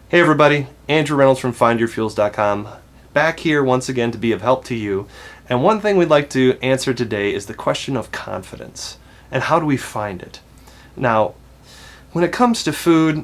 Hey everybody, Andrew Reynolds from FindYourFuels.com, back here once again to be of help to you. And one thing we'd like to answer today is the question of confidence. And how do we find it? Now, when it comes to food,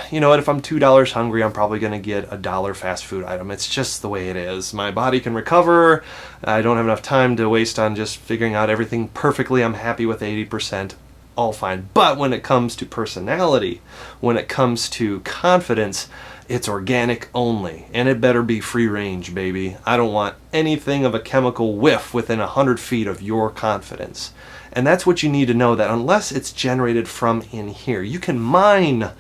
you know what, if I'm $2 hungry, I'm probably going to get a $1 fast food item. It's just the way it is. My body can recover. I don't have enough time to waste on just figuring out everything perfectly. I'm happy with 80%. All fine. But when it comes to personality, when it comes to confidence, it's organic only. And it better be free range, baby. I don't want anything of a chemical whiff within 100 feet of your confidence. And that's what you need to know, that unless it's generated from in here, you can mine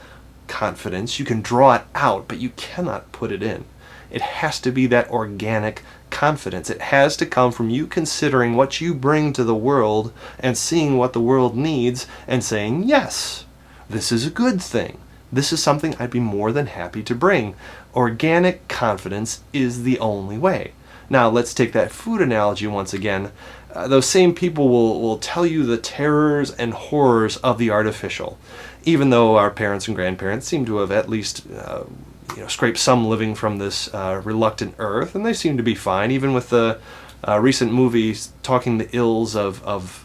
confidence, you can draw it out, but you cannot put it in. It has to be that organic confidence. It has to come from you considering what you bring to the world and seeing what the world needs and saying, yes, this is a good thing. This is something I'd be more than happy to bring. Organic confidence is the only way. Now let's take that food analogy once again. Those same people will tell you the terrors and horrors of the artificial, even though our parents and grandparents seem to have at least scraped some living from this reluctant earth, and they seem to be fine, even with the recent movies talking the ills of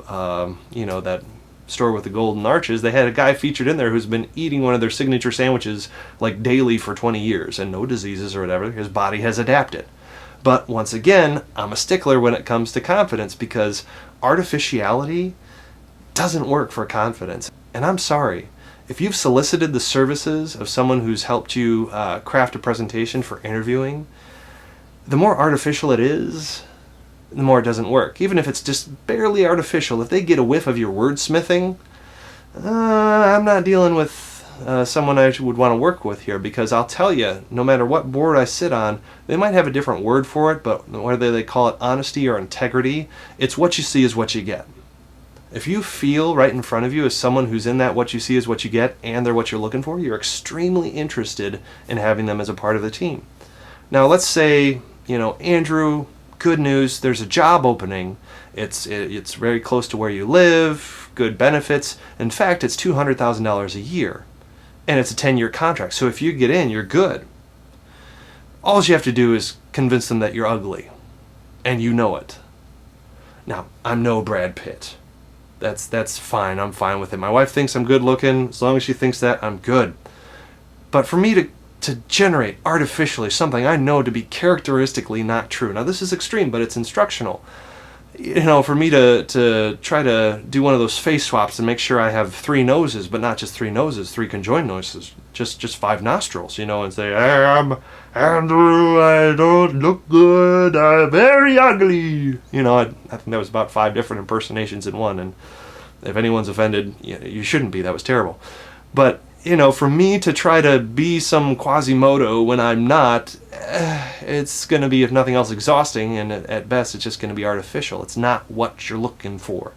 that store with the golden arches. They had a guy featured in there who's been eating one of their signature sandwiches like daily for 20 years and no diseases or whatever. His body has adapted. But once again, I'm a stickler when it comes to confidence, because artificiality doesn't work for confidence. And I'm sorry, if you've solicited the services of someone who's helped you craft a presentation for interviewing, the more artificial it is, the more it doesn't work. Even if it's just barely artificial, if they get a whiff of your wordsmithing, I'm not dealing with someone I would want to work with here, because I'll tell you, no matter what board I sit on, they might have a different word for it, but whether they call it honesty or integrity, it's what you see is what you get. If you feel right in front of you as someone who's in that what you see is what you get, and they're what you're looking for, you're extremely interested in having them as a part of the team. Now let's say, Andrew, good news, there's a job opening. It's very close to where you live, good benefits. In fact, it's $200,000 a year, and it's a 10-year contract. So if you get in, you're good. All you have to do is convince them that you're ugly, and you know it. Now, I'm no Brad Pitt. That's fine. I'm fine with it. My wife thinks I'm good looking. As long as she thinks that, I'm good. But for me to generate artificially something I know to be characteristically not true. Now this is extreme, but it's instructional. For me to try to do one of those face swaps and make sure I have 3 noses, but not just 3 noses, 3 conjoined noses, just 5 nostrils, and say, I'm Andrew, I don't look good, I'm very ugly. I think that was about 5 different impersonations in one, and if anyone's offended, you shouldn't be, that was terrible. But, for me to try to be some Quasimodo when I'm not, it's going to be, if nothing else, exhausting, and at best it's just going to be artificial. It's not what you're looking for.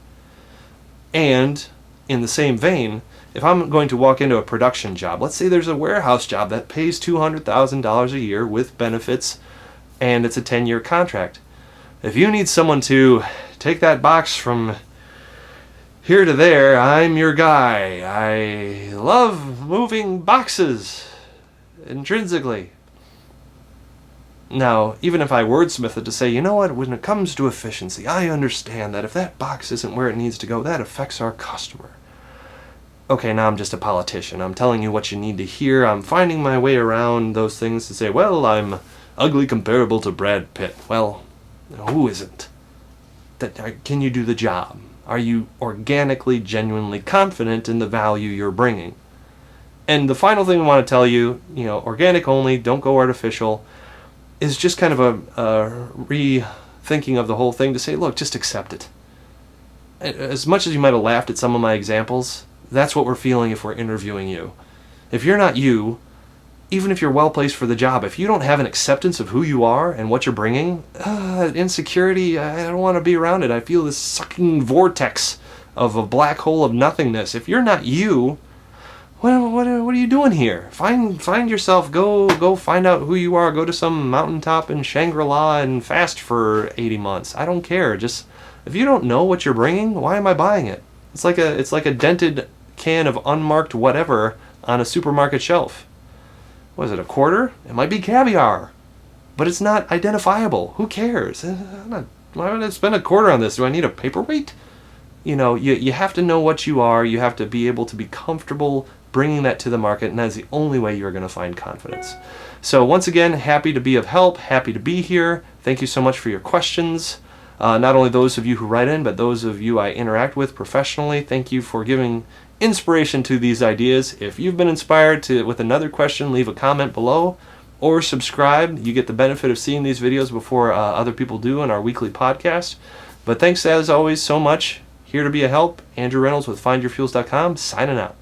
And in the same vein, if I'm going to walk into a production job, let's say there's a warehouse job that pays $200,000 a year with benefits, and it's a 10-year contract. If you need someone to take that box from here to there, I'm your guy. I love moving boxes intrinsically. Now, even if I wordsmith it to say, when it comes to efficiency, I understand that if that box isn't where it needs to go, that affects our customer. Okay, now I'm just a politician. I'm telling you what you need to hear. I'm finding my way around those things to say, well, I'm ugly comparable to Brad Pitt. Well, who isn't? Can you do the job? Are you organically, genuinely confident in the value you're bringing? And the final thing I want to tell you, organic only, don't go artificial, is just kind of a rethinking of the whole thing to say, look, just accept it. As much as you might have laughed at some of my examples, that's what we're feeling if we're interviewing you. If you're not you, even if you're well placed for the job, if you don't have an acceptance of who you are and what you're bringing, insecurity, I don't want to be around it. I feel this sucking vortex of a black hole of nothingness. If you're not you, what are you doing here? Find yourself, go find out who you are, go to some mountaintop in Shangri-La and fast for 80 months. I don't care. Just, if you don't know what you're bringing, why am I buying it? It's like a dented can of unmarked whatever on a supermarket shelf. what is it, a quarter? It might be caviar, but it's not identifiable. Who cares? Why would I spend a quarter on this? Do I need a paperweight? You have to know what you are. You have to be able to be comfortable bringing that to the market, and that's the only way you're going to find confidence. So once again, happy to be of help, happy to be here. Thank you so much for your questions. Not only those of you who write in, but those of you I interact with professionally. Thank you for giving inspiration to these ideas. If you've been inspired with another question, leave a comment below or subscribe. You get the benefit of seeing these videos before other people do in our weekly podcast. But thanks as always so much. Here to be a help. Andrew Reynolds with FindYourFuels.com, signing out.